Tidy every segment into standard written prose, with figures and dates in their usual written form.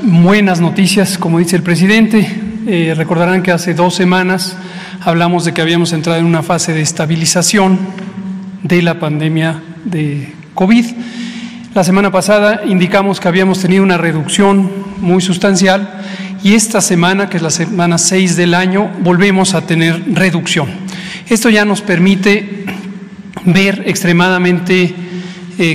buenas noticias, como dice el presidente. Recordarán que hace 2 semanas hablamos de que habíamos entrado en una fase de estabilización de la pandemia de COVID. La semana pasada indicamos que habíamos tenido una reducción muy sustancial y esta semana, que es la semana 6 del año, volvemos a tener reducción. Esto ya nos permite ver extremadamente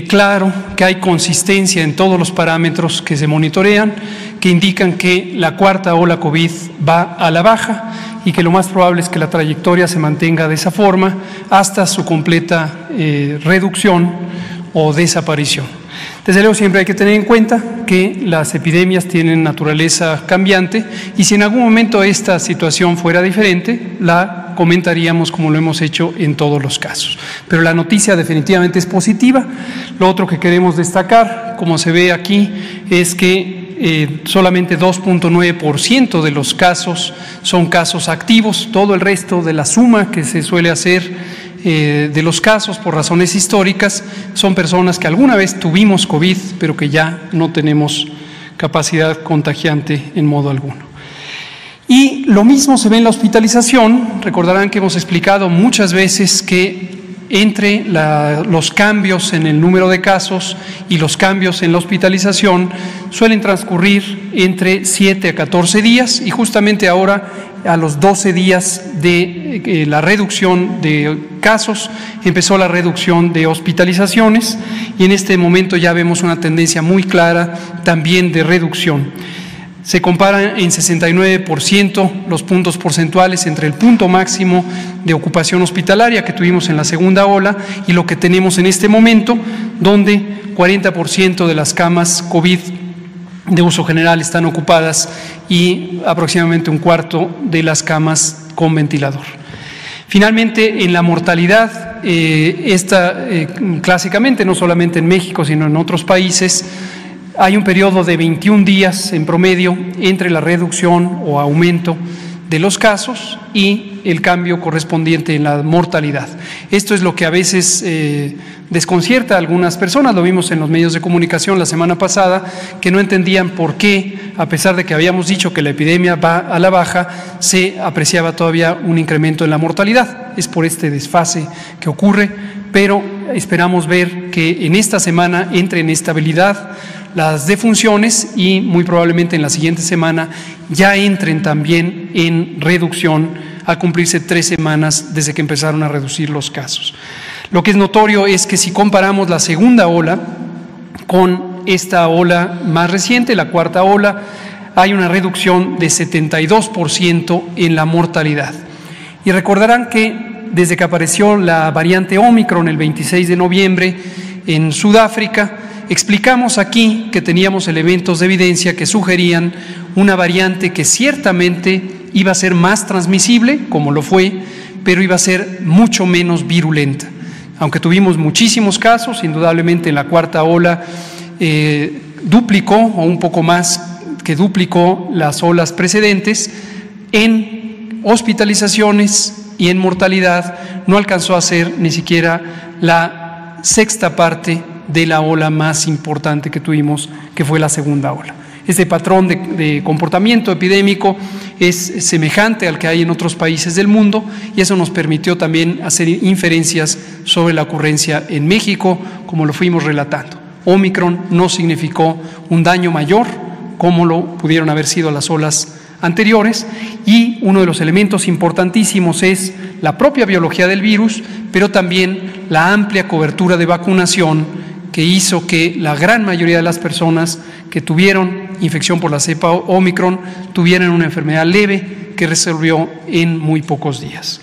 claro que hay consistencia en todos los parámetros que se monitorean, que indican que la cuarta ola COVID va a la baja y que lo más probable es que la trayectoria se mantenga de esa forma hasta su completa reducción o desaparición. Desde luego siempre hay que tener en cuenta que las epidemias tienen naturaleza cambiante y si en algún momento esta situación fuera diferente, la comentaríamos como lo hemos hecho en todos los casos. Pero la noticia definitivamente es positiva. Lo otro que queremos destacar, como se ve aquí, es que solamente 2.9% de los casos son casos activos. Todo el resto de la suma que se suele hacer de los casos por razones históricas son personas que alguna vez tuvimos COVID, pero que ya no tenemos capacidad contagiante en modo alguno. Y lo mismo se ve en la hospitalización. Recordarán que hemos explicado muchas veces que entre los cambios en el número de casos y los cambios en la hospitalización suelen transcurrir entre 7 a 14 días y justamente ahora a los 12 días de la reducción de casos empezó la reducción de hospitalizaciones y en este momento ya vemos una tendencia muy clara también de reducción. Se comparan en 69% los puntos porcentuales entre el punto máximo de ocupación hospitalaria que tuvimos en la segunda ola y lo que tenemos en este momento, donde 40% de las camas COVID de uso general están ocupadas y aproximadamente 1/4 de las camas con ventilador. Finalmente, en la mortalidad, clásicamente, no solamente en México, sino en otros países, hay un periodo de 21 días en promedio entre la reducción o aumento de los casos y el cambio correspondiente en la mortalidad. Esto es lo que a veces desconcierta a algunas personas, lo vimos en los medios de comunicación la semana pasada, que no entendían por qué, a pesar de que habíamos dicho que la epidemia va a la baja, se apreciaba todavía un incremento en la mortalidad. Es por este desfase que ocurre, pero esperamos ver que en esta semana entre en estabilidad las defunciones y muy probablemente en la siguiente semana ya entren también en reducción al cumplirse 3 semanas desde que empezaron a reducir los casos. Lo que es notorio es que si comparamos la segunda ola con esta ola más reciente, la cuarta ola, hay una reducción de 72% en la mortalidad. Y recordarán que desde que apareció la variante Omicron el 26 de noviembre en Sudáfrica, explicamos aquí que teníamos elementos de evidencia que sugerían una variante que ciertamente iba a ser más transmisible, como lo fue, pero iba a ser mucho menos virulenta. Aunque tuvimos muchísimos casos, indudablemente en la cuarta ola duplicó o un poco más que duplicó las olas precedentes, en hospitalizaciones y en mortalidad no alcanzó a ser ni siquiera la 6ª parte de la ola más importante que tuvimos, que fue la segunda ola. Este patrón de comportamiento epidémico es semejante al que hay en otros países del mundo y eso nos permitió también hacer inferencias sobre la ocurrencia en México, como lo fuimos relatando. Omicron no significó un daño mayor como lo pudieron haber sido las olas anteriores y uno de los elementos importantísimos es la propia biología del virus, pero también la amplia cobertura de vacunación que hizo que la gran mayoría de las personas que tuvieron infección por la cepa Omicron tuvieran una enfermedad leve que resolvió en muy pocos días.